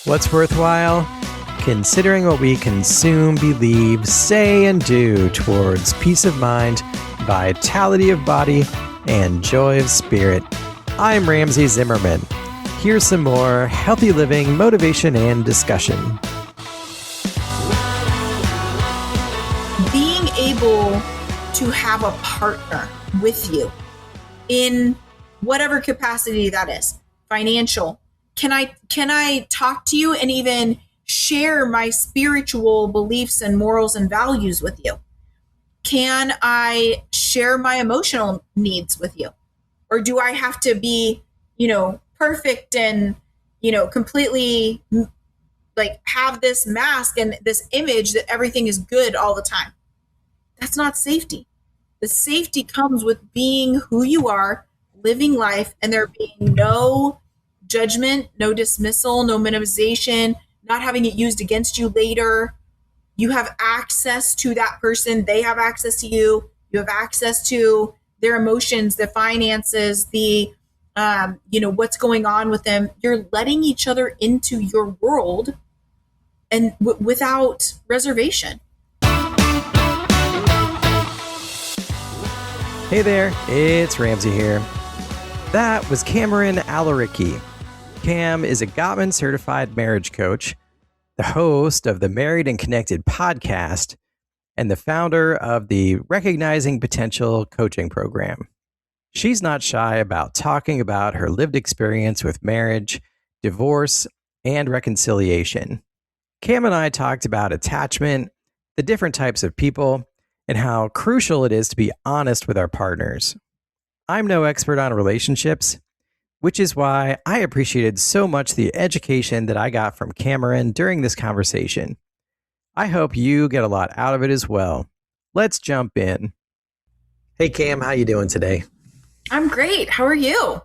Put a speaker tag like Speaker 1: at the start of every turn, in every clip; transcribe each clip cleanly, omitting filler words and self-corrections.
Speaker 1: What's worthwhile? Considering what we consume, believe, say, and do towards peace of mind, vitality of body, and joy of spirit. I'm Ramsey Zimmerman. Here's some more healthy living, motivation, and discussion.
Speaker 2: Being able to have a partner with you in whatever capacity that is, financial. Can I talk to you and even share my spiritual beliefs and morals and values with you? Can I share my emotional needs with you? Or do I have to be, perfect and, completely like have this mask and this image that everything is good all the time? That's not safety. The safety comes with being who you are, living life, and there being no judgment, no dismissal, no minimization, not having it used against you later. You have access to that person. They have access to you. You have access to their emotions, the finances, the, what's going on with them. You're letting each other into your world and without reservation.
Speaker 1: Hey there, it's Ramsey here. That was Kameran Alareqi. Cam is a Gottman certified marriage coach, the host of the Married and Connected podcast, and the founder of the Recognizing Potential coaching program. She's not shy about talking about her lived experience with marriage, divorce, and reconciliation. Cam and I talked about attachment, the different types of people, and how crucial it is to be honest with our partners. I'm no expert on relationships, which is why I appreciated so much the education that I got from Kameran during this conversation. I hope you get a lot out of it as well. Let's jump in. Hey Cam, how you doing today?
Speaker 2: I'm great. How are you?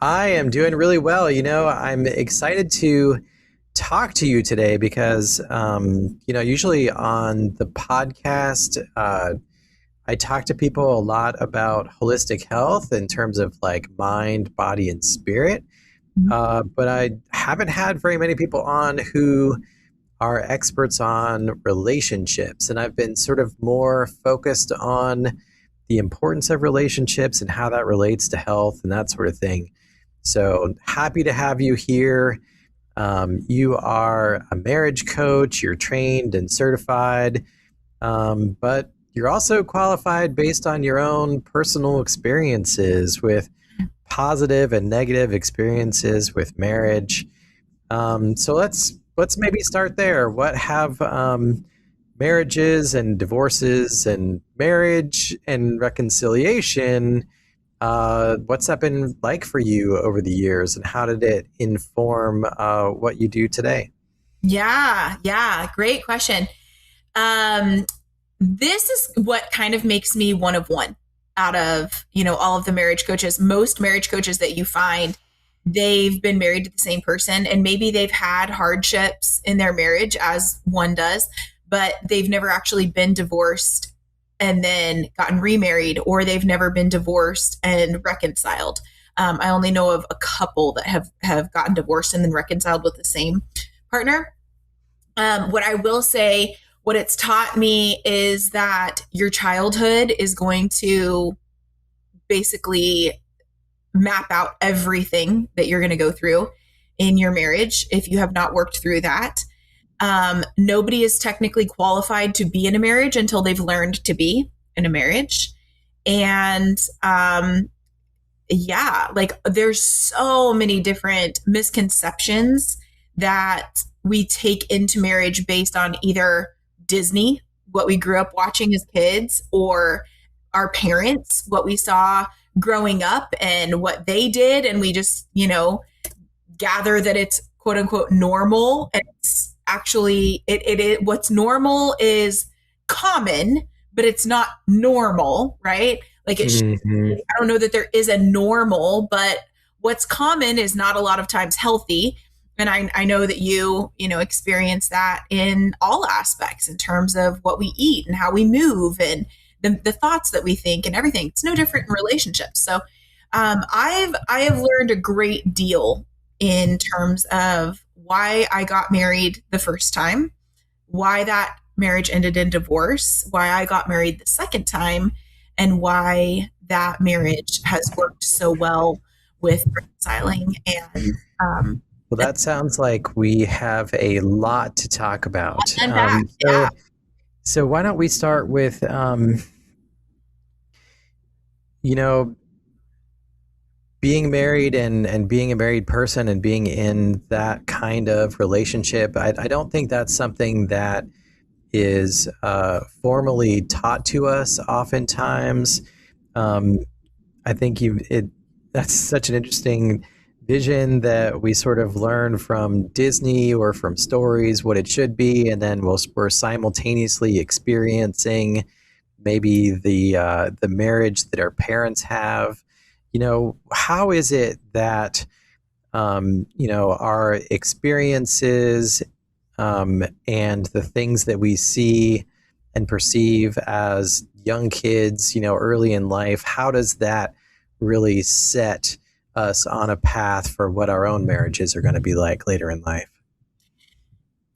Speaker 1: I am doing really well. I'm excited to talk to you today because, usually on the podcast, I talk to people a lot about holistic health in terms of like mind, body, and spirit. But I haven't had very many people on who are experts on relationships. And I've been sort of more focused on the importance of relationships and how that relates to health and that sort of thing. So happy to have you here. You are a marriage coach, you're trained and certified, but you're also qualified based on your own personal experiences with positive and negative experiences with marriage. So let's maybe start there. What have marriages and divorces and marriage and reconciliation, what's that been like for you over the years, and how did it inform what you do today?
Speaker 2: Yeah. Great question. This is what kind of makes me one of one out of, all of the marriage coaches. Most marriage coaches that you find, they've been married to the same person, and maybe they've had hardships in their marriage, as one does, but they've never actually been divorced and then gotten remarried, or they've never been divorced and reconciled. I only know of a couple that have gotten divorced and then reconciled with the same partner. What I will say, what it's taught me is that your childhood is going to basically map out everything that you're going to go through in your marriage if you have not worked through that. Nobody is technically qualified to be in a marriage until they've learned to be in a marriage. And there's so many different misconceptions that we take into marriage based on either Disney, what we grew up watching as kids, or our parents, what we saw growing up and what they did. And we just, gather that it's quote unquote normal. And it's actually, it what's normal is common, but it's not normal, right? Like it should, I don't know that there is a normal, but what's common is not a lot of times healthy. And I know that you experience that in all aspects in terms of what we eat and how we move and the thoughts that we think and everything. It's no different in relationships. So I have learned a great deal in terms of why I got married the first time, why that marriage ended in divorce, why I got married the second time, and why that marriage has worked so well with reconciling
Speaker 1: Well,
Speaker 2: and
Speaker 1: that sounds like we have a lot to talk about.
Speaker 2: unpack. Yeah.
Speaker 1: So why don't we start with, you know, being married and being a married person and being in that kind of relationship. I don't think that's something that is formally taught to us oftentimes. Um, I think that's such an interesting vision that we sort of learn from Disney or from stories what it should be, and then we're simultaneously experiencing maybe the marriage that our parents have. How is it that our experiences and the things that we see and perceive as young kids, early in life, how does that really set us on a path for what our own marriages are going to be like later in life?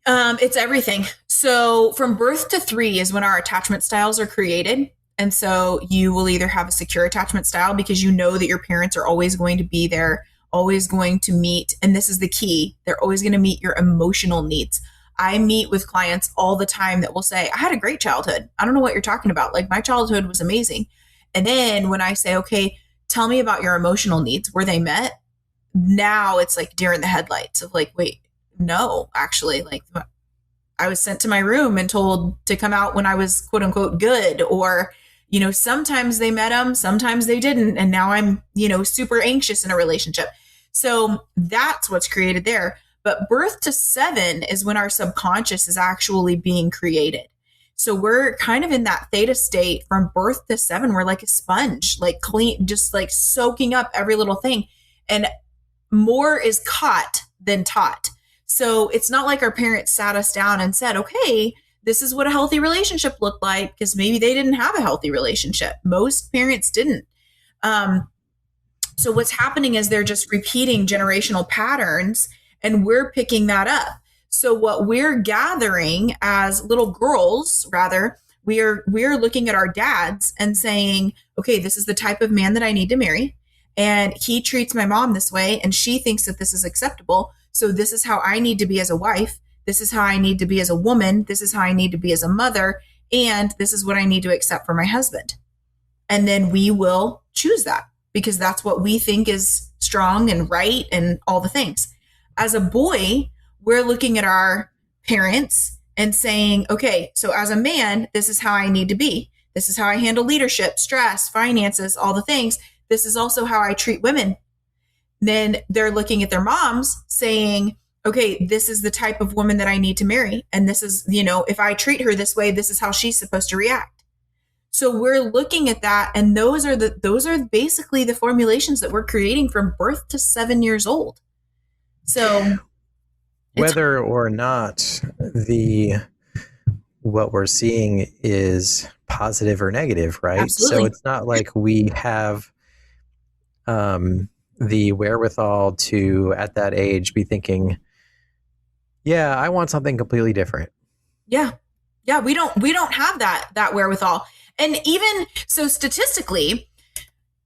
Speaker 2: It's everything. So from birth to 3 is when our attachment styles are created. And so you will either have a secure attachment style because you know that your parents are always going to be there, always going to meet. And this is the key. They're always going to meet your emotional needs. I meet with clients all the time that will say, I had a great childhood. I don't know what you're talking about. Like, my childhood was amazing. And then when I say, okay, tell me about your emotional needs, were they met? Now it's like deer in the headlights of like, wait, no, actually, like, I was sent to my room and told to come out when I was quote unquote good, or, sometimes they met them, sometimes they didn't. And now I'm, super anxious in a relationship. So that's what's created there. But birth to 7 is when our subconscious is actually being created. So we're kind of in that theta state from birth to 7. We're like a sponge, like clean, just like soaking up every little thing. And more is caught than taught. So it's not like our parents sat us down and said, okay, this is what a healthy relationship looked like, because maybe they didn't have a healthy relationship. Most parents didn't. So what's happening is they're just repeating generational patterns, and we're picking that up. So what we're gathering as little girls, rather, we're looking at our dads and saying, okay, this is the type of man that I need to marry. And he treats my mom this way, and she thinks that this is acceptable. So this is how I need to be as a wife. This is how I need to be as a woman. This is how I need to be as a mother. And this is what I need to accept for my husband. And then we will choose that because that's what we think is strong and right and all the things. As a boy, we're looking at our parents and saying, okay, so as a man, this is how I need to be. This is how I handle leadership, stress, finances, all the things. This is also how I treat women. Then they're looking at their moms saying, okay, this is the type of woman that I need to marry. And this is, if I treat her this way, this is how she's supposed to react. So we're looking at that. And those are basically the formulations that we're creating from birth to 7 years old. So
Speaker 1: whether or not what we're seeing is positive or negative, right?
Speaker 2: Absolutely.
Speaker 1: So it's not like we have the wherewithal to, at that age, be thinking, yeah, I want something completely different.
Speaker 2: Yeah. We don't have that wherewithal. And even so, statistically,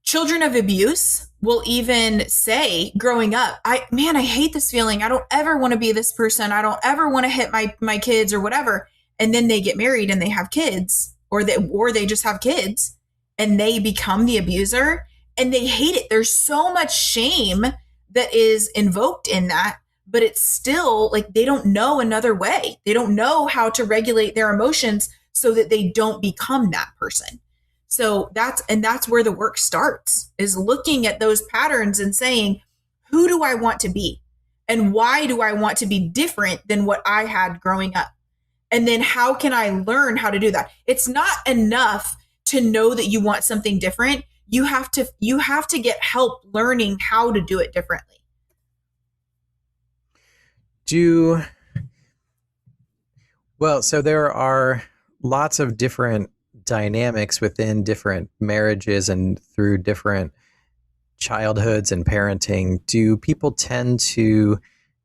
Speaker 2: children of abuse will even say growing up, I hate this feeling. I don't ever want to be this person. I don't ever want to hit my kids or whatever. And then they get married and they have kids, or they just have kids and they become the abuser and they hate it. There's so much shame that is invoked in that, but it's still like they don't know another way. They don't know how to regulate their emotions so that they don't become that person. So that's where the work starts, is looking at those patterns and saying, who do I want to be? And why do I want to be different than what I had growing up? And then how can I learn how to do that? It's not enough to know that you want something different. You have to get help learning how to do it differently.
Speaker 1: So there are lots of different dynamics within different marriages and through different childhoods and parenting. Do people tend to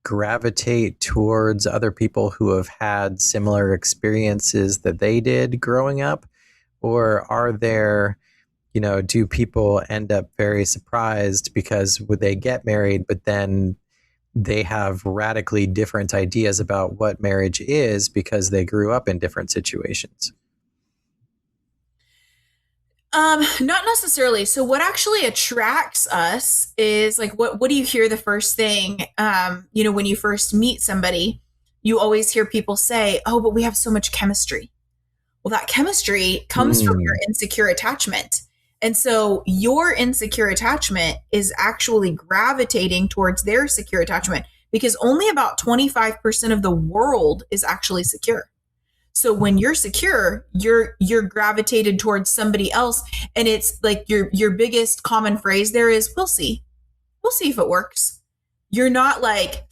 Speaker 1: gravitate towards other people who have had similar experiences that they did growing up? Or are there, do people end up very surprised because would they get married, but then they have radically different ideas about what marriage is because they grew up in different situations?
Speaker 2: Not necessarily. So what actually attracts us is like what do you hear the first thing? When you first meet somebody, you always hear people say, "Oh, but we have so much chemistry." Well, that chemistry comes from your insecure attachment. And so your insecure attachment is actually gravitating towards their secure attachment because only about 25% of the world is actually secure. So when you're secure, you're gravitated towards somebody else, and it's like your biggest common phrase there is, "We'll see. We'll see if it works." You're not like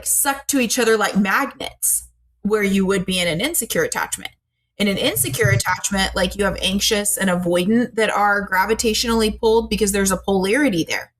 Speaker 2: sucked to each other like magnets where you would be in an insecure attachment. In an insecure attachment, like you have anxious and avoidant that are gravitationally pulled because there's a polarity there.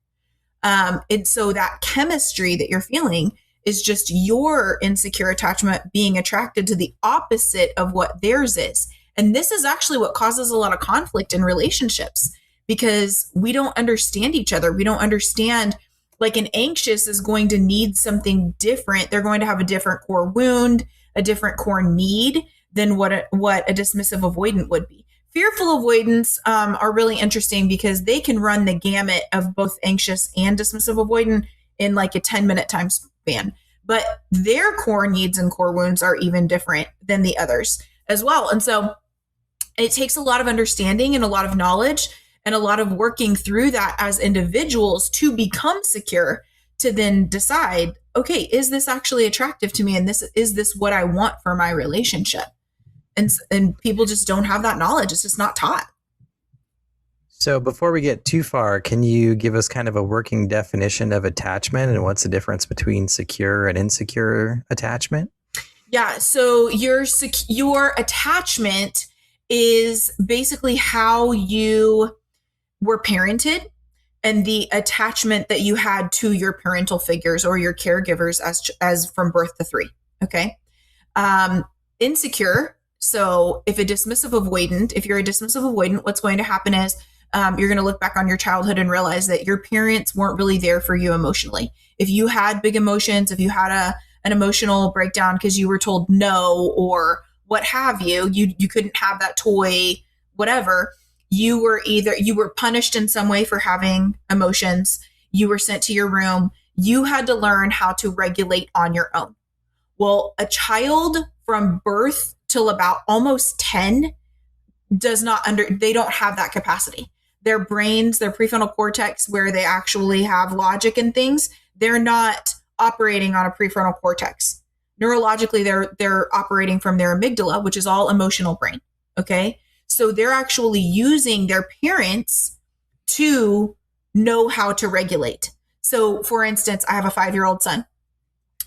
Speaker 2: And so that chemistry that you're feeling is just your insecure attachment being attracted to the opposite of what theirs is. And this is actually what causes a lot of conflict in relationships because we don't understand each other. We don't understand, like, an anxious is going to need something different. They're going to have a different core wound, a different core need than what a dismissive avoidant would be. Fearful avoidants are really interesting because they can run the gamut of both anxious and dismissive avoidant in like a 10-minute time span. But their core needs and core wounds are even different than the others as well. And so it takes a lot of understanding and a lot of knowledge and a lot of working through that as individuals to become secure, to then decide, okay, is this actually attractive to me? And is this what I want for my relationship? And people just don't have that knowledge. It's just not taught.
Speaker 1: So before we get too far, can you give us kind of a working definition of attachment and what's the difference between secure and insecure attachment?
Speaker 2: Yeah. So your attachment is basically how you were parented and the attachment that you had to your parental figures or your caregivers as from birth to 3. Okay. Insecure. So if you're a dismissive avoidant, what's going to happen is you're going to look back on your childhood and realize that your parents weren't really there for you emotionally. If you had big emotions, if you had an emotional breakdown because you were told no or what have you, you couldn't have that toy, whatever, you were punished in some way for having emotions. You were sent to your room. You had to learn how to regulate on your own. Well, a child from birth till about almost 10 they don't have that capacity. Their brains, their prefrontal cortex, where they actually have logic and things, they're not operating on a prefrontal cortex. Neurologically, they're operating from their amygdala, which is all emotional brain. Okay. So they're actually using their parents to know how to regulate. So for instance, I have a 5-year-old son.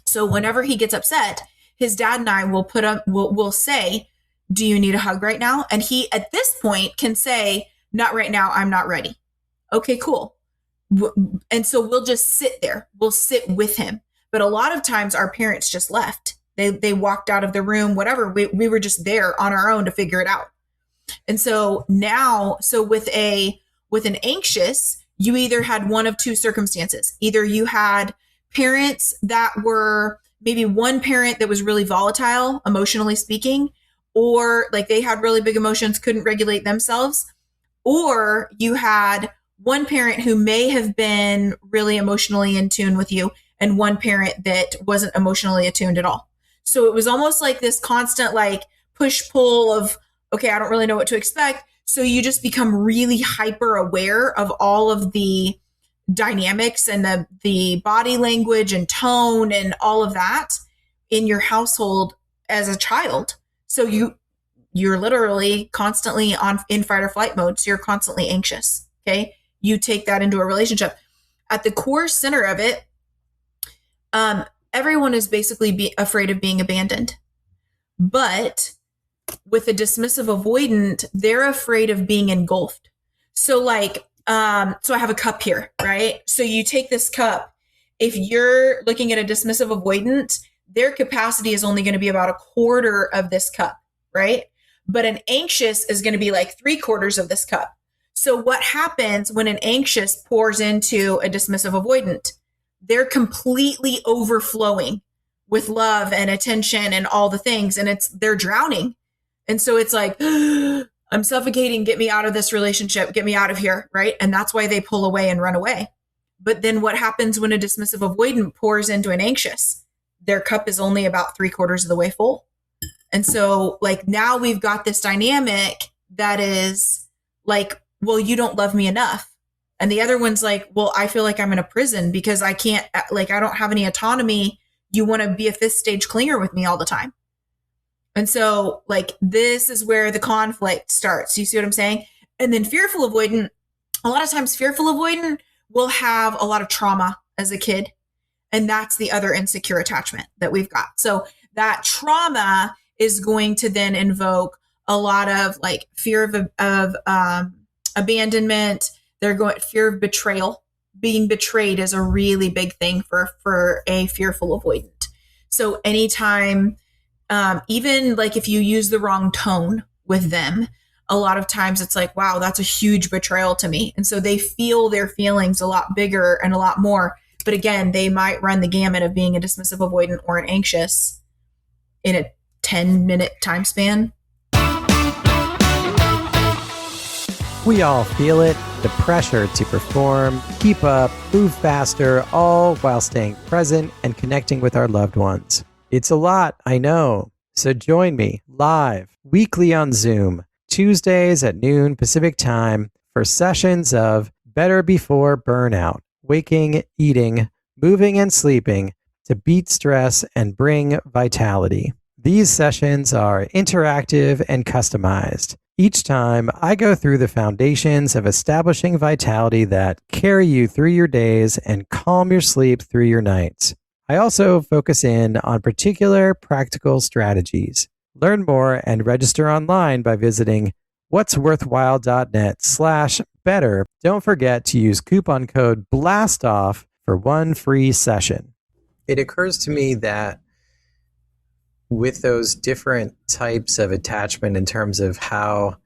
Speaker 2: So whenever he gets upset, his dad and I will say, "Do you need a hug right now?" And he, at this point, can say, "Not right now. I'm not ready." Okay, cool. And so we'll just sit there. We'll sit with him. But a lot of times our parents just left. They walked out of the room, whatever. We were just there on our own to figure it out. And so now, with an anxious, you either had one of two circumstances. Either you had parents that were maybe one parent that was really volatile, emotionally speaking, or like they had really big emotions, couldn't regulate themselves, or you had one parent who may have been really emotionally in tune with you and one parent that wasn't emotionally attuned at all. So it was almost like this constant like push pull of, okay, I don't really know what to expect. So you just become really hyper aware of all of the dynamics and the body language and tone and all of that in your household as a child. So you're literally constantly in fight or flight mode. So you're constantly anxious. Okay. You take that into a relationship. At the core center of it, everyone is basically afraid of being abandoned. But with a dismissive avoidant, they're afraid of being engulfed. So like, so I have a cup here, right? So you take this cup if you're looking at a dismissive avoidant, their capacity is only going to be about a quarter of this cup, right? But an anxious is going to be like 3/4 of this cup. So what happens when an anxious pours into a dismissive avoidant? They're completely overflowing with love and attention and all the things, and they're drowning. And so it's like, I'm suffocating, get me out of this relationship, get me out of here, right? And that's why they pull away and run away. But then what happens when a dismissive avoidant pours into an anxious? Their cup is only about 3/4 of the way full. And so like now we've got this dynamic that is like, well, you don't love me enough. And the other one's like, well, I feel like I'm in a prison because I can't, like, I don't have any autonomy. You want to be a 5th stage clinger with me all the time. And so like, this is where the conflict starts. You see what I'm saying? And then fearful avoidant, a lot of times fearful avoidant will have a lot of trauma as a kid. And that's the other insecure attachment that we've got. So that trauma is going to then invoke a lot of like fear of abandonment. They're going fear of betrayal. Being betrayed is a really big thing for a fearful avoidant. So anytime, even like if you use the wrong tone with them, a lot of times it's like, wow, that's a huge betrayal to me. And so they feel their feelings a lot bigger and a lot more. But again, they might run the gamut of being a dismissive avoidant or an anxious in a 10-minute time span.
Speaker 1: We all feel it, the pressure to perform, keep up, move faster, all while staying present and connecting with our loved ones. It's a lot, I know. So join me live, weekly on Zoom, Tuesdays at noon Pacific time for sessions of Better Before Burnout, waking, eating, moving, and sleeping to beat stress and bring vitality. These sessions are interactive and customized. Each time, I go through the foundations of establishing vitality that carry you through your days and calm your sleep through your nights. I also focus in on particular practical strategies. Learn more and register online by visiting whatsworthwhile.net/better. Don't forget to use coupon code BLASTOFF for one free session. It occurs to me that with those different types of attachment in terms of how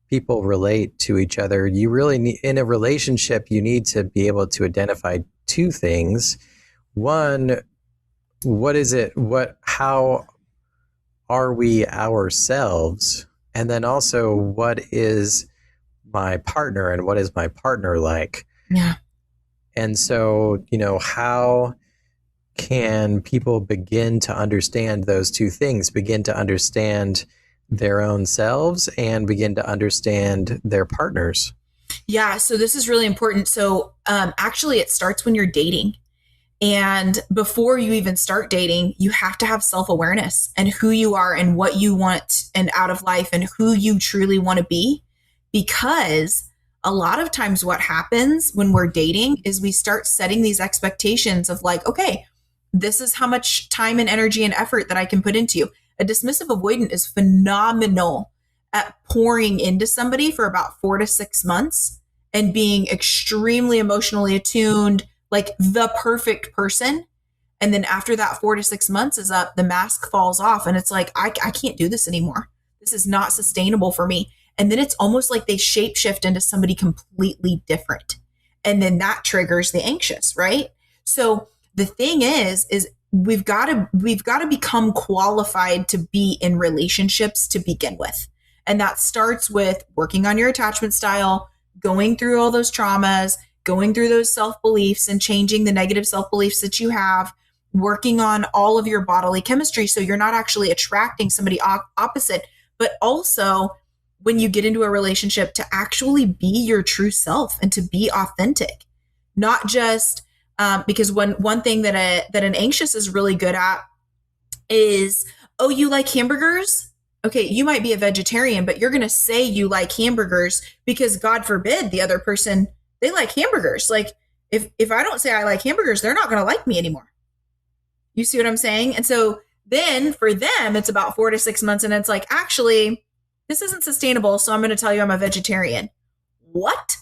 Speaker 1: people relate to each other, you really need, in a relationship, you need to be able to identify two things. One, what is it? How are we ourselves? And then also, what is my partner and what is my partner like?
Speaker 2: Yeah.
Speaker 1: And so, how can people begin to understand those two things, begin to understand their own selves and begin to understand their partners?
Speaker 2: Yeah. So this is really important. So actually, it starts when you're dating. And before you even start dating, you have to have self-awareness and who you are and what you want and out of life and who you truly want to be. Because a lot of times what happens when we're dating is we start setting these expectations of like, okay, this is how much time and energy and effort that I can put into you. A dismissive avoidant is phenomenal at pouring into somebody for about 4 to 6 months and being extremely emotionally attuned, like the perfect person. And then after that 4 to 6 months is up, the mask falls off and it's like, I can't do this anymore. This is not sustainable for me. And then it's almost like they shapeshift into somebody completely different. And then that triggers the anxious, right? So the thing is we've got to become qualified to be in relationships to begin with. And that starts with working on your attachment style, going through all those traumas, going through those self-beliefs and changing the negative self-beliefs that you have, working on all of your bodily chemistry so you're not actually attracting somebody opposite, but also when you get into a relationship to actually be your true self and to be authentic, not just because one thing that an anxious is really good at is, oh, you like hamburgers? Okay, you might be a vegetarian, but you're going to say you like hamburgers because God forbid the other person, they like hamburgers. Like if I don't say I like hamburgers, they're not going to like me anymore. You see what I'm saying? And so then for them, it's about 4 to 6 months. And it's like, actually, this isn't sustainable. So I'm going to tell you I'm a vegetarian. What?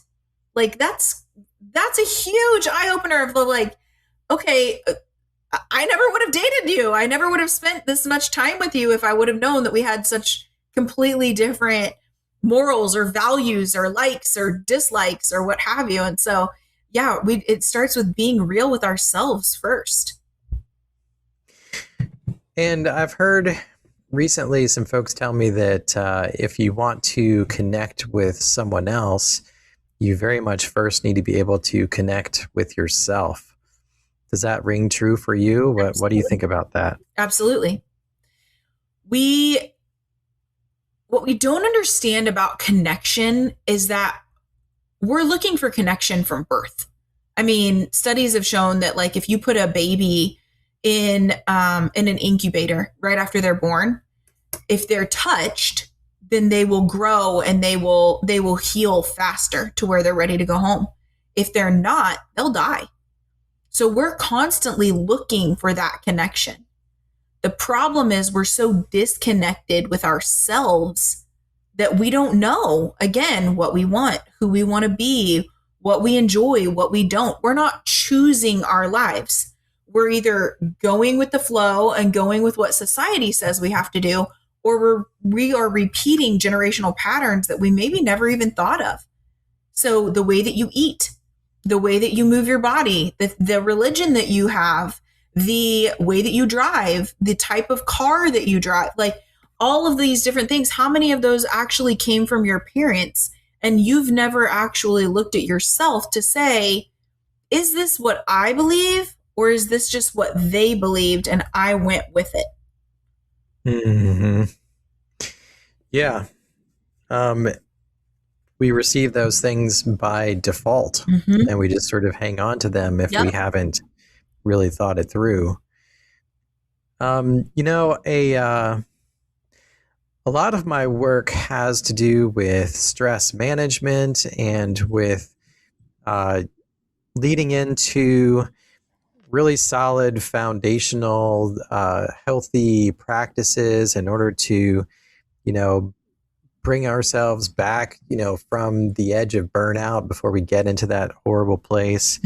Speaker 2: Like that's a huge eye opener of the like, okay, I never would have dated you. I never would have spent this much time with you if I would have known that we had such completely different morals or values or likes or dislikes or what have you. And so, yeah, it starts with being real with ourselves first.
Speaker 1: And I've heard recently some folks tell me that if you want to connect with someone else, you very much first need to be able to connect with yourself. Does that ring true for you? What do you think about that?
Speaker 2: Absolutely. What we don't understand about connection is that we're looking for connection from birth. I mean, studies have shown that like if you put a baby in an incubator right after they're born, if they're touched, then they will grow and they will heal faster to where they're ready to go home. If they're not, they'll die. So we're constantly looking for that connection. The problem is we're so disconnected with ourselves that we don't know, again, what we want, who we want to be, what we enjoy, what we don't. We're not choosing our lives. We're either going with the flow and going with what society says we have to do, or we are repeating generational patterns that we maybe never even thought of. So the way that you eat, the way that you move your body, the religion that you have, the way that you drive, the type of car that you drive, like all of these different things, how many of those actually came from your parents? And you've never actually looked at yourself to say, is this what I believe? Or is this just what they believed and I went with it?
Speaker 1: Mm-hmm. Yeah. We receive those things by default, and we just sort of hang on to them if we haven't really thought it through. A lot of my work has to do with stress management and with leading into really solid foundational healthy practices in order to bring ourselves back from the edge of burnout before we get into that horrible place.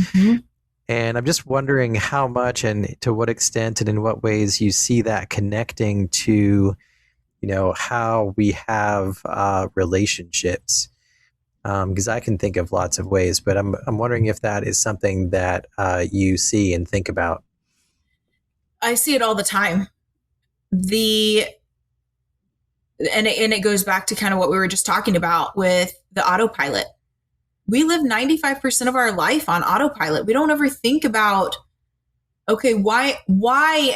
Speaker 1: And I'm just wondering how much and to what extent and in what ways you see that connecting to how we have relationships, because I can think of lots of ways, but I'm wondering if that is something that you see and think about.
Speaker 2: I see it all the time. And it goes back to kind of what we were just talking about with the autopilot. We live 95% of our life on autopilot. We don't ever think about, okay, why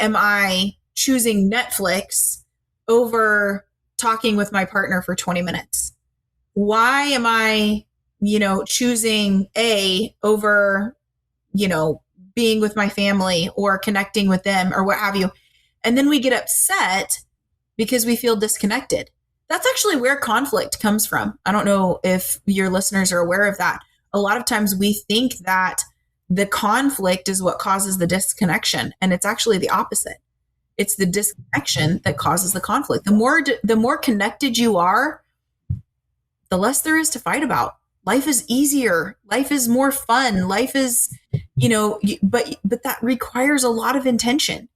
Speaker 2: am I choosing Netflix over talking with my partner for 20 minutes? Why am I, choosing A over, being with my family or connecting with them or what have you? And then we get upset because we feel disconnected. That's actually where conflict comes from. I don't know if your listeners are aware of that. A lot of times we think that the conflict is what causes the disconnection, and it's actually the opposite. It's the disconnection that causes the conflict. The more connected you are, the less there is to fight about. Life is easier. Life is more fun. Life is, but that requires a lot of intention.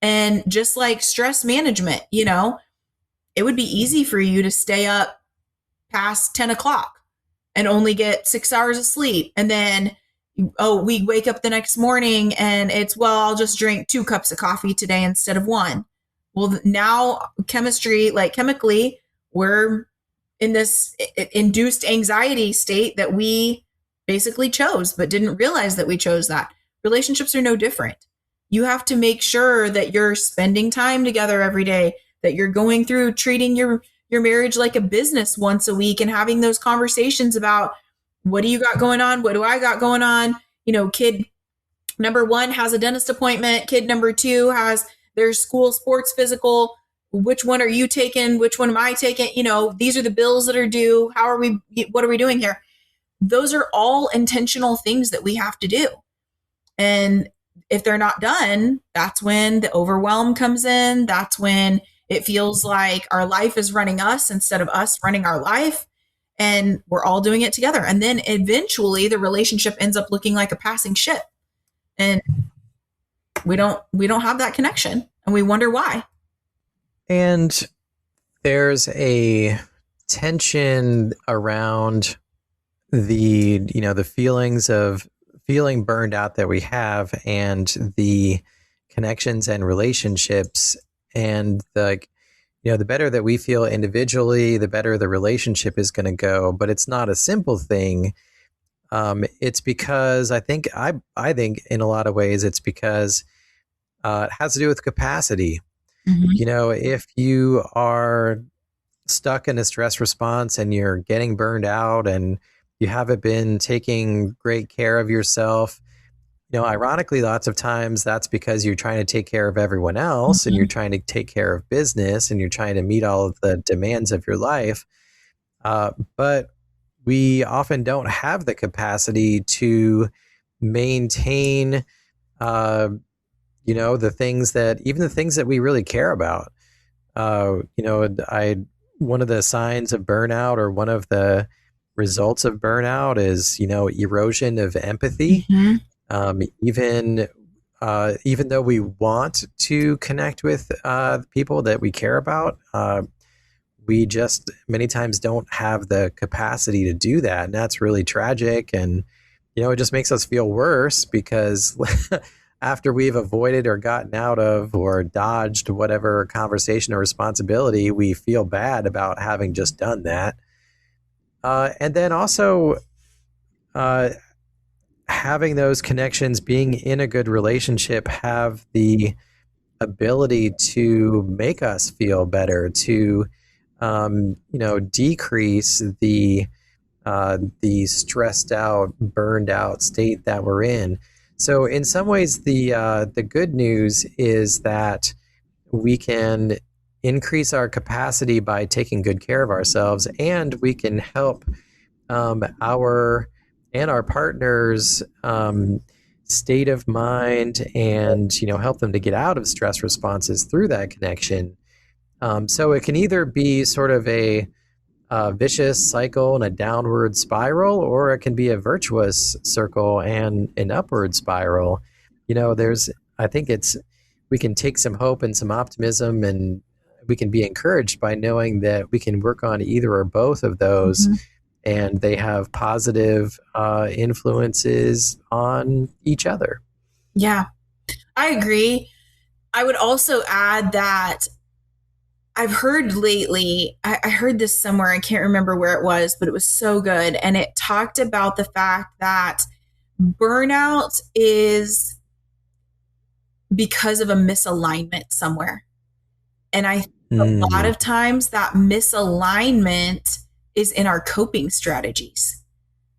Speaker 2: And just like stress management, it would be easy for you to stay up past 10 o'clock and only get 6 hours of sleep. And then, we wake up the next morning and it's, I'll just drink 2 cups of coffee today instead of 1. Well, now chemically, we're in this induced anxiety state that we basically chose, but didn't realize that we chose that. Relationships are no different. You have to make sure that you're spending time together every day, that you're going through treating your marriage like a business once a week and having those conversations about what do you got going on? What do I got going on? Kid number 1 has a dentist appointment. Kid number 2 has their school sports physical. Which one are you taking? Which one am I taking? These are the bills that are due. What are we doing here? Those are all intentional things that we have to do. And if they're not done, that's when the overwhelm comes in. That's when it feels like our life is running us instead of us running our life. And we're all doing it together. And then eventually the relationship ends up looking like a passing ship. And we don't have that connection, and we wonder why.
Speaker 1: And there's a tension around the feelings of feeling burned out that we have, and the connections and relationships, and the better that we feel individually, the better the relationship is going to go. But it's not a simple thing. It's because I think in a lot of ways it's because it has to do with capacity.
Speaker 2: Mm-hmm.
Speaker 1: If you are stuck in a stress response and you're getting burned out and you haven't been taking great care of yourself, ironically, lots of times that's because you're trying to take care of everyone else, and you're
Speaker 2: Mm-hmm.
Speaker 1: trying to take care of business, and you're trying to meet all of the demands of your life. But we often don't have the capacity to maintain, the things that we really care about. One of the signs of burnout, or one of the results of burnout, is erosion of empathy.
Speaker 2: Mm-hmm.
Speaker 1: Even though we want to connect with people that we care about, we just many times don't have the capacity to do that, and that's really tragic. And it just makes us feel worse, because after we've avoided or gotten out of or dodged whatever conversation or responsibility, we feel bad about having just done that. And then also, uh, having those connections, being in a good relationship, have the ability to make us feel better, to decrease the stressed out, burned out state that we're in. So in some ways, the good news is that we can increase our capacity by taking good care of ourselves, and we can help our partners state of mind, and help them to get out of stress responses through that connection. So it can either be sort of a vicious cycle and a downward spiral, or it can be a virtuous circle and an upward spiral. I think we can take some hope and some optimism, and we can be encouraged by knowing that we can work on either or both of those,
Speaker 2: Mm-hmm.
Speaker 1: and they have positive influences on each other.
Speaker 2: Yeah, I agree. I would also add that I've heard lately, I heard this somewhere, I can't remember where it was, but it was so good. And it talked about the fact that burnout is because of a misalignment somewhere. And I think a lot
Speaker 1: Mm.
Speaker 2: of times that misalignment is in our coping strategies,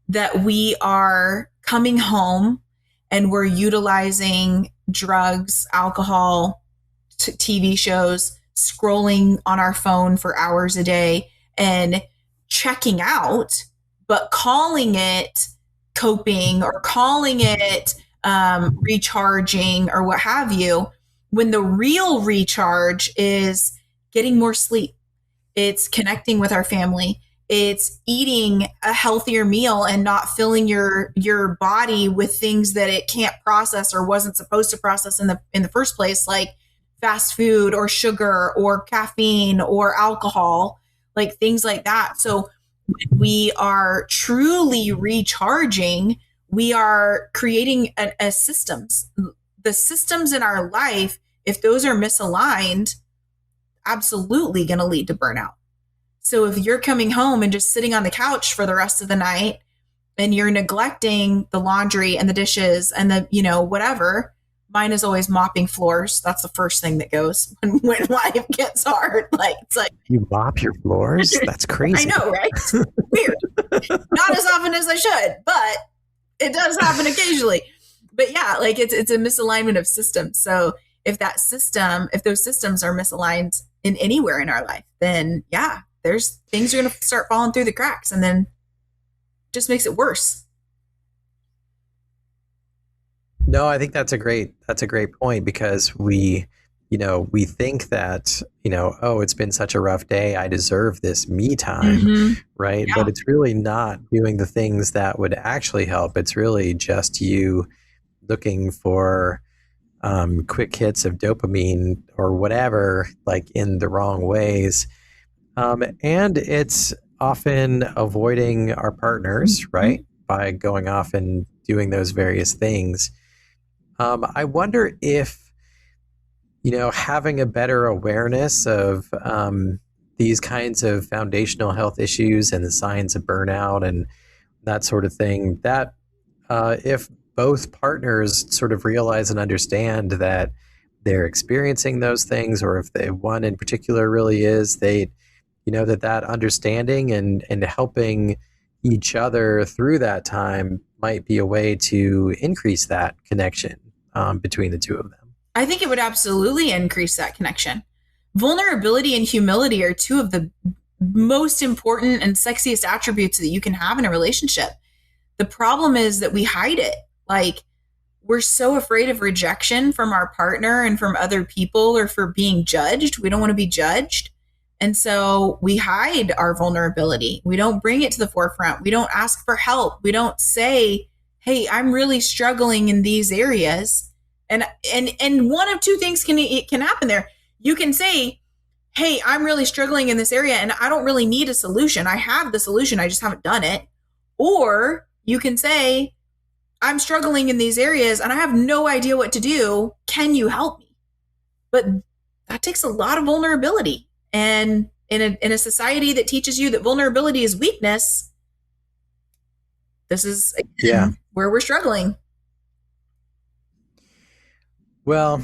Speaker 2: that we are coming home and we're utilizing drugs, alcohol, TV shows, scrolling on our phone for hours a day and checking out, but calling it coping or calling it recharging or what have you, when the real recharge is getting more sleep. It's connecting with our family. It's eating a healthier meal and not filling your body with things that it can't process or wasn't supposed to process in the first place, like fast food or sugar or caffeine or alcohol, like things like that. So when we are truly recharging, we are creating a systems. The systems in our life, if those are misaligned, absolutely going to lead to burnout. So if you're coming home and just sitting on the couch for the rest of the night and you're neglecting the laundry and the dishes and the, whatever, mine is always mopping floors. That's the first thing that goes when life gets hard. Like, it's like,
Speaker 1: You mop your floors? That's
Speaker 2: I
Speaker 1: crazy.
Speaker 2: know, right? It's weird. Not as often as I should, but it does happen occasionally. But yeah, like it's a misalignment of systems. So if those systems are misaligned in anywhere in our life, then yeah, there's things are going to start falling through the cracks, and then just makes it worse.
Speaker 1: No, I think that's a great point, because we think that, oh, it's been such a rough day, I deserve this me time,
Speaker 2: Mm-hmm.
Speaker 1: right?
Speaker 2: Yeah.
Speaker 1: But it's really not doing the things that would actually help. It's really just you looking for quick hits of dopamine or whatever, like in the wrong ways. And it's often avoiding our partners, right? By going off and doing those various things. I wonder if, having a better awareness of these kinds of foundational health issues and the signs of burnout and that sort of thing, that if both partners sort of realize and understand that they're experiencing those things, or if one in particular really is, that understanding and helping each other through that time might be a way to increase that connection between the two of them.
Speaker 2: I think it would absolutely increase that connection. Vulnerability and humility are two of the most important and sexiest attributes that you can have in a relationship. The problem is that we hide it. Like, we're so afraid of rejection from our partner and from other people, or for being judged. We don't want to be judged. And so we hide our vulnerability. We don't bring it to the forefront. We don't ask for help. We don't say, hey, I'm really struggling in these areas. And one of two things can happen there. You can say, hey, I'm really struggling in this area and I don't really need a solution. I have the solution. I just haven't done it. Or you can say, I'm struggling in these areas and I have no idea what to do. Can you help me? But that takes a lot of vulnerability. And in a society that teaches you that vulnerability is weakness, this is where we're struggling.
Speaker 1: Well,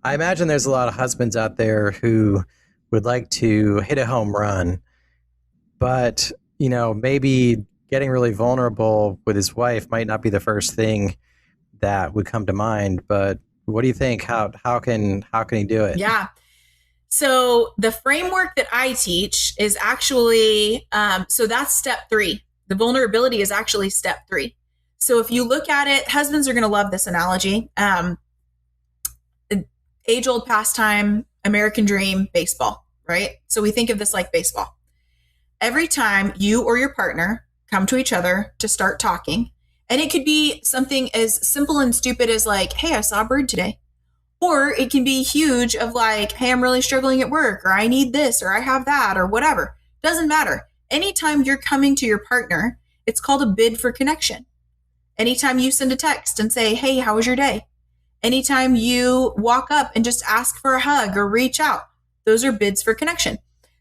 Speaker 1: I imagine there's a lot of husbands out there who would like to hit a home run, but, maybe getting really vulnerable with his wife might not be the first thing that would come to mind. But what do you think? How can he do it?
Speaker 2: Yeah. So the framework that I teach is actually, so that's step 3. The vulnerability is actually step 3. So if you look at it, husbands are going to love this analogy. Age-old pastime, American dream, baseball, right? So we think of this like baseball. Every time you or your partner come to each other to start talking, and it could be something as simple and stupid as like, hey, I saw a bird today. Or it can be huge of like, hey, I'm really struggling at work, or I need this, or I have that, or whatever. Doesn't matter. Anytime you're coming to your partner, it's called a bid for connection. Anytime you send a text and say, hey, how was your day? Anytime you walk up and just ask for a hug or reach out, those are bids for connection.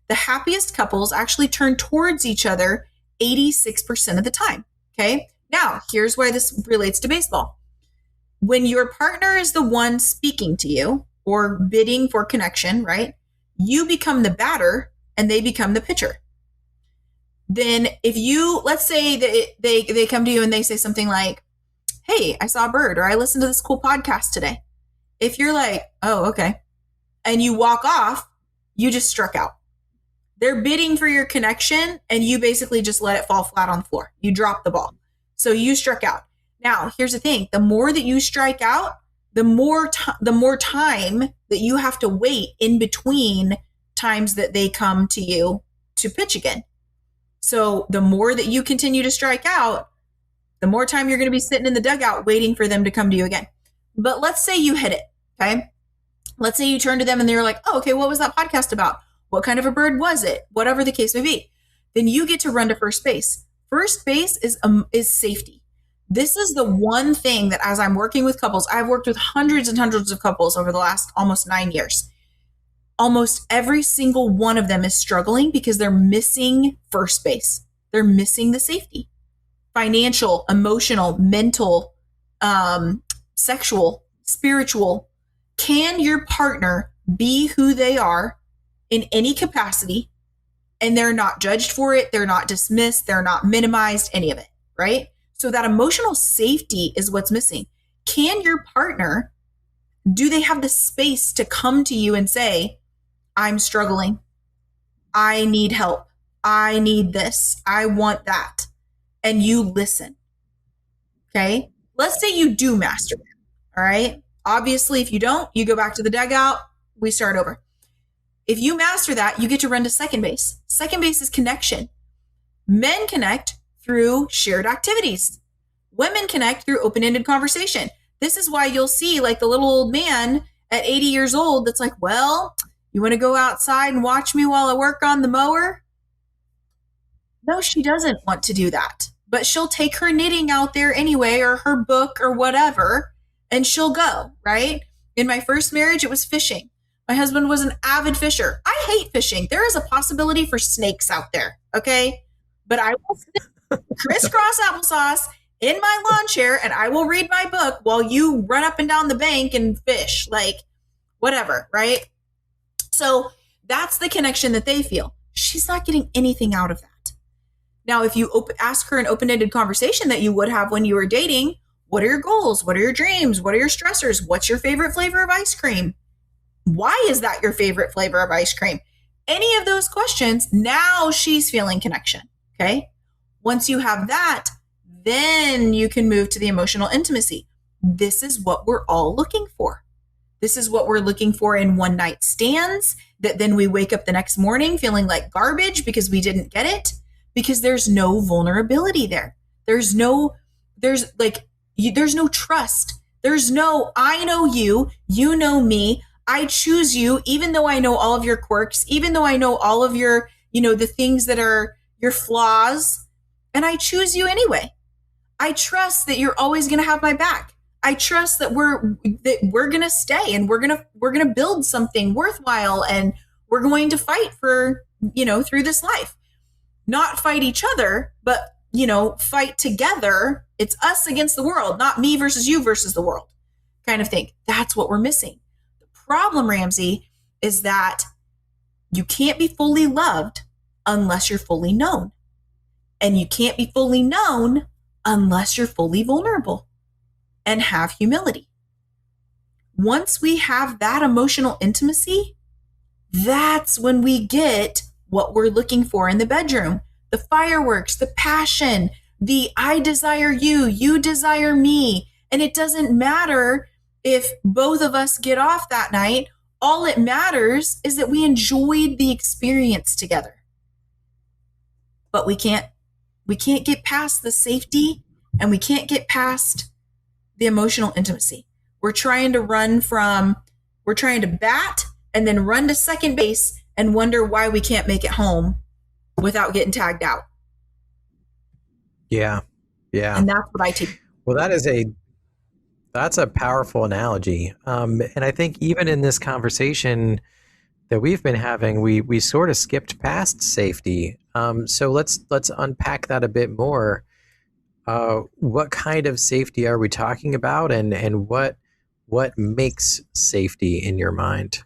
Speaker 2: The happiest couples actually turn towards each other 86% of the time. Okay. Now, here's why this relates to baseball. When your partner is the one speaking to you or bidding for connection, right? You become the batter and they become the pitcher. Then if you, let's say that they come to you and they say something like, hey, I saw a bird, or I listened to this cool podcast today. If you're like, oh, okay, and you walk off, you just struck out. They're bidding for your connection and you basically just let it fall flat on the floor. You drop the ball. So you struck out. Now, here's the thing. The more that you strike out, the more time that you have to wait in between times that they come to you to pitch again. So the more that you continue to strike out, the more time you're going to be sitting in the dugout waiting for them to come to you again. But let's say you hit it, okay? Let's say you turn to them and they're like, oh, okay, what was that podcast about? What kind of a bird was it? Whatever the case may be. Then you get to run to first base. First base is safety. This is the one thing that as I'm working with couples, I've worked with hundreds and hundreds of couples over the last almost 9 years. Almost every single one of them is struggling because they're missing first base. They're missing the safety. Financial, emotional, mental, sexual, spiritual. Can your partner be who they are in any capacity and they're not judged for it? They're not dismissed. They're not minimized, any of it, right? So that emotional safety is what's missing. Can your partner, do they have the space to come to you and say, I'm struggling. I need help. I need this. I want that. And you listen. Okay. Let's say you do master that. All right. Obviously, if you don't, you go back to the dugout. We start over. If you master that, you get to run to second base. Second base is connection. Men connect through shared activities. Women connect through open-ended conversation. This is why you'll see like the little old man at 80 years old that's like, well, you want to go outside and watch me while I work on the mower? No, she doesn't want to do that. But she'll take her knitting out there anyway, or her book or whatever, and she'll go, right? In my first marriage, it was fishing. My husband was an avid fisher. I hate fishing. There is a possibility for snakes out there, okay? But I will crisscross applesauce in my lawn chair and I will read my book while you run up and down the bank and fish, like whatever, right? So that's the connection that they feel. She's not getting anything out of that. Now, if you ask her an open-ended conversation that you would have when you were dating, what are your goals? What are your dreams? What are your stressors? What's your favorite flavor of ice cream? Why is that your favorite flavor of ice cream? Any of those questions, now she's feeling connection, okay? Once you have that, then you can move to the emotional intimacy. This is what we're all looking for. This is what we're looking for in one night stands, that then we wake up the next morning feeling like garbage because we didn't get it, because there's no vulnerability there. There's no trust. There's no, I know you know me, I choose you, even though I know all of your quirks, even though I know all of your, the things that are your flaws, and I choose you anyway. I trust that you're always going to have my back. I trust that we're going to stay and we're going to build something worthwhile, and we're going to fight for, through this life. Not fight each other, but, fight together. It's us against the world, not me versus you versus the world kind of thing. That's what we're missing. The problem, Ramsey, is that you can't be fully loved unless you're fully known. And you can't be fully known unless you're fully vulnerable and have humility. Once we have that emotional intimacy, that's when we get what we're looking for in the bedroom. The fireworks, the passion, the I desire you, you desire me. And it doesn't matter if both of us get off that night. All it matters is that we enjoyed the experience together. But we can't get past the safety, and we can't get past the emotional intimacy. We're trying to bat and then run to second base and wonder why we can't make it home without getting tagged out.
Speaker 1: Yeah.
Speaker 2: And that's what I teach.
Speaker 1: Well, that's a powerful analogy. And I think even in this conversation that we've been having, we sort of skipped past safety. So let's unpack that a bit more. What kind of safety are we talking about, and what makes safety in your mind?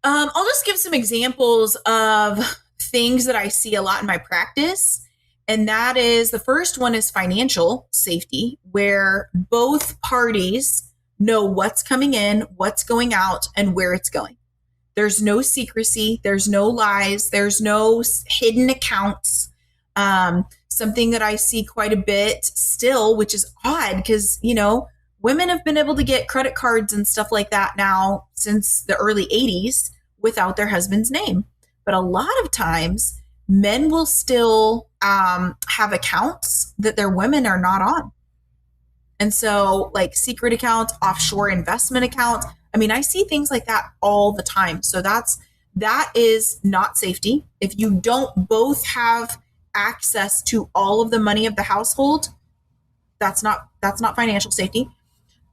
Speaker 2: I'll just give some examples of things that I see a lot in my practice. And that is, the first one is financial safety, where both parties know what's coming in, what's going out, and where it's going. There's no secrecy. There's no lies. There's no hidden accounts. Something that I see quite a bit still, which is odd because, women have been able to get credit cards and stuff like that now since the early 80s without their husband's name. But a lot of times men will still have accounts that their women are not on. And so like secret accounts, offshore investment accounts. I mean, I see things like that all the time. So that is not safety. If you don't both have access to all of the money of the household, that's not financial safety.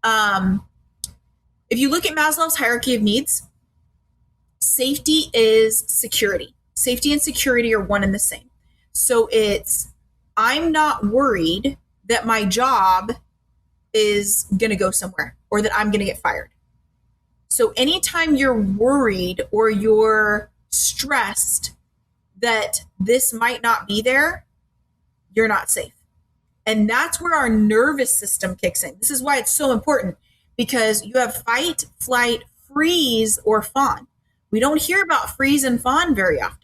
Speaker 2: If you look at Maslow's hierarchy of needs, safety is security. Safety and security are one and the same. So it's, I'm not worried that my job is going to go somewhere or that I'm going to get fired. So anytime you're worried or you're stressed that this might not be there, you're not safe. And that's where our nervous system kicks in. This is why it's so important, because you have fight, flight, freeze, or fawn. We don't hear about freeze and fawn very often.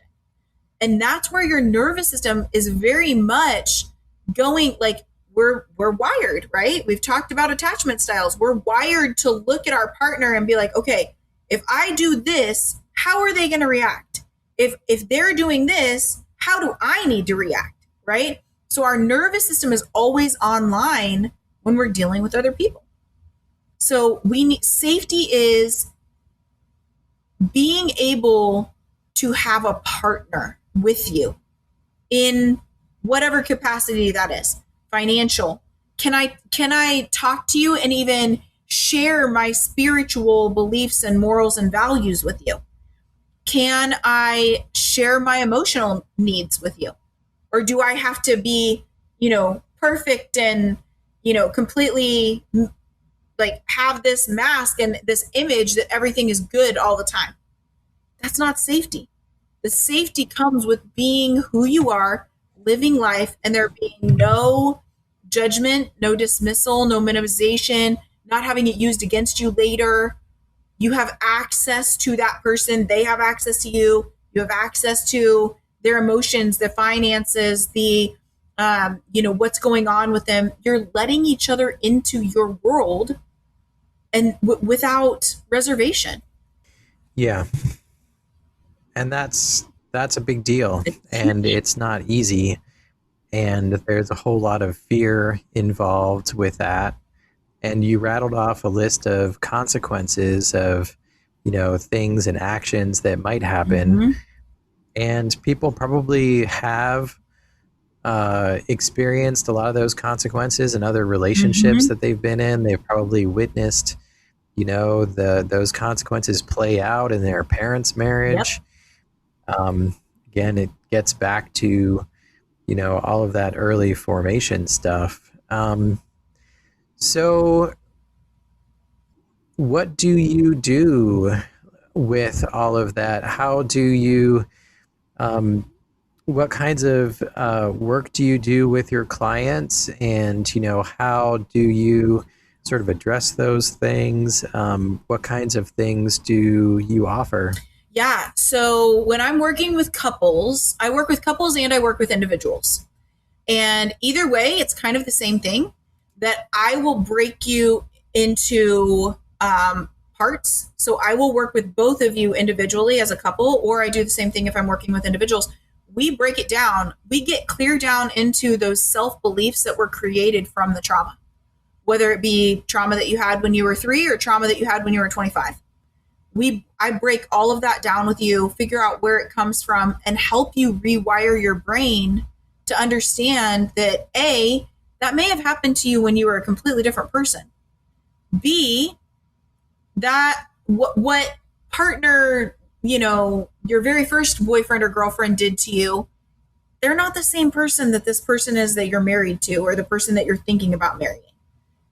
Speaker 2: And that's where your nervous system is very much going, like we're wired, right? We've talked about attachment styles. We're wired to look at our partner and be like, okay, if I do this, how are they going to react? If they're doing this, how do I need to react, right? So our nervous system is always online when we're dealing with other people. So we need safety is being able to have a partner with you in whatever capacity that is. Financial. Can I talk to you and even share my spiritual beliefs and morals and values with you? Can I share my emotional needs with you? Or do I have to be, perfect and, completely like have this mask and this image that everything is good all the time? That's not safety. The safety comes with being who you are, living life, and there being no judgment, no dismissal, no minimization, not having it used against you later. You have access to that person, they have access to you, you have access to their emotions, the finances, the what's going on with them. You're letting each other into your world and without reservation.
Speaker 1: Yeah. And that's a big deal, and it's not easy, and there's a whole lot of fear involved with that. And you rattled off a list of consequences of, things and actions that might happen.
Speaker 2: Mm-hmm.
Speaker 1: And people probably have experienced a lot of those consequences in other relationships that they've been in. They've probably witnessed, those consequences play out in their parents' marriage. Yep. Again, it gets back to, all of that early formation stuff. So what do you do with all of that? How do you, what kinds of work do you do with your clients? And, how do you sort of address those things? What kinds of things do you offer?
Speaker 2: Yeah. So when I'm working with couples, I work with couples and I work with individuals. And either way, it's kind of the same thing, that I will break you into parts. So I will work with both of you individually as a couple, or I do the same thing if I'm working with individuals. We break it down. We get clear down into those self-beliefs that were created from the trauma, whether it be trauma that you had when you were 3 or trauma that you had when you were 25. I break all of that down with you, figure out where it comes from, and help you rewire your brain to understand that A, that may have happened to you when you were a completely different person. B, that what partner, your very first boyfriend or girlfriend did to you, they're not the same person that this person is that you're married to, or the person that you're thinking about marrying.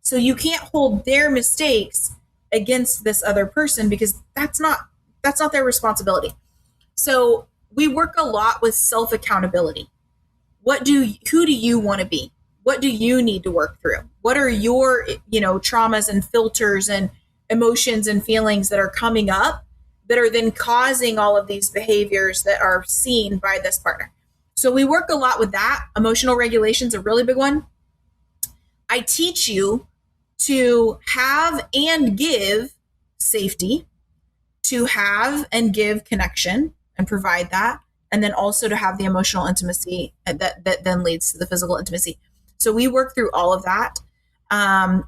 Speaker 2: So you can't hold their mistakes against this other person, because that's not their responsibility. So we work a lot with self-accountability. Who do you want to be? What do you need to work through? What are your, traumas and filters and emotions and feelings that are coming up that are then causing all of these behaviors that are seen by this partner? So we work a lot with that. Emotional regulation is a really big one. I teach you to have and give safety, to have and give connection and provide that, and then also to have the emotional intimacy that then leads to the physical intimacy. So we work through all of that.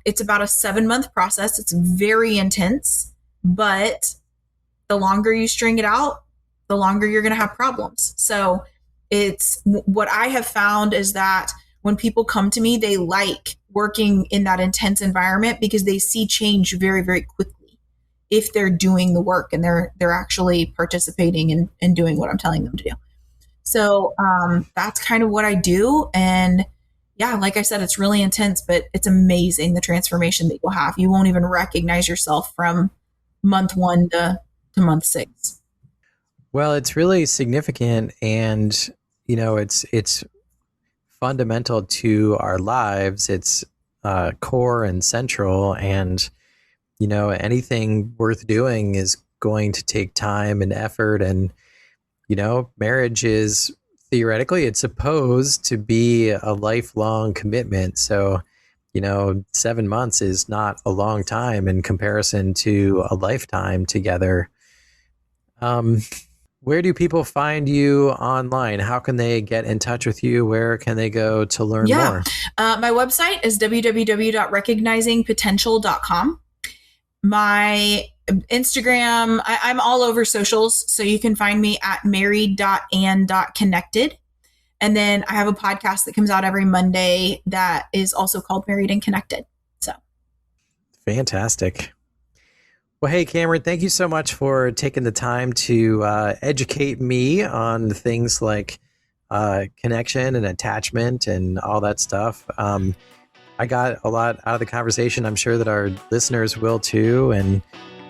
Speaker 2: It's about a 7-month process. It's very intense, but the longer you string it out, the longer you're going to have problems. So it's what I have found is that when people come to me, they like working in that intense environment because they see change very, very quickly if they're doing the work and they're actually participating and doing what I'm telling them to do. So that's kind of what I do. And yeah, like I said, it's really intense, but it's amazing the transformation that you'll have. You won't even recognize yourself from month 1 to month 6.
Speaker 1: Well, it's really significant, and it's fundamental to our lives. It's core and central, and anything worth doing is going to take time and effort. And marriage is theoretically, it's supposed to be a lifelong commitment. So 7 months is not a long time in comparison to a lifetime together. Where do people find you online? How can they get in touch with you? Where can they go to learn more?
Speaker 2: My website is www.recognizingpotential.com. My Instagram, I'm all over socials. So you can find me at married.and.connected. And then I have a podcast that comes out every Monday that is also called Married and Connected. So
Speaker 1: fantastic. Well, hey, Kameran, thank you so much for taking the time to educate me on things like connection and attachment and all that stuff. I got a lot out of the conversation. I'm sure that our listeners will too. And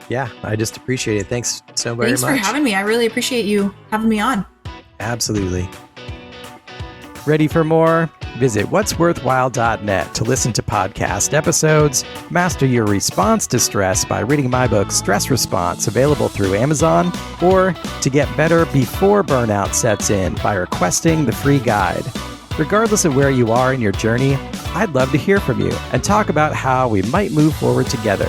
Speaker 1: yeah, I just appreciate it. Thanks so very much.
Speaker 2: Thanks for having me. I really appreciate you having me on.
Speaker 1: Absolutely. Ready for more? Visit what'sworthwhile.net to listen to podcast episodes, master your response to stress by reading my book, Stress Response, available through Amazon, or to get better before burnout sets in by requesting the free guide. Regardless of where you are in your journey, I'd love to hear from you and talk about how we might move forward together.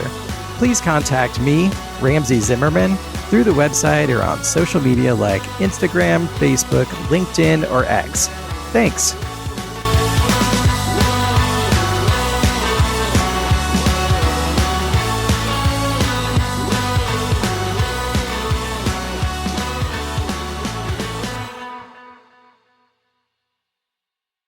Speaker 1: Please contact me, Ramsey Zimmerman, through the website or on social media like Instagram, Facebook, LinkedIn, or X. Thanks.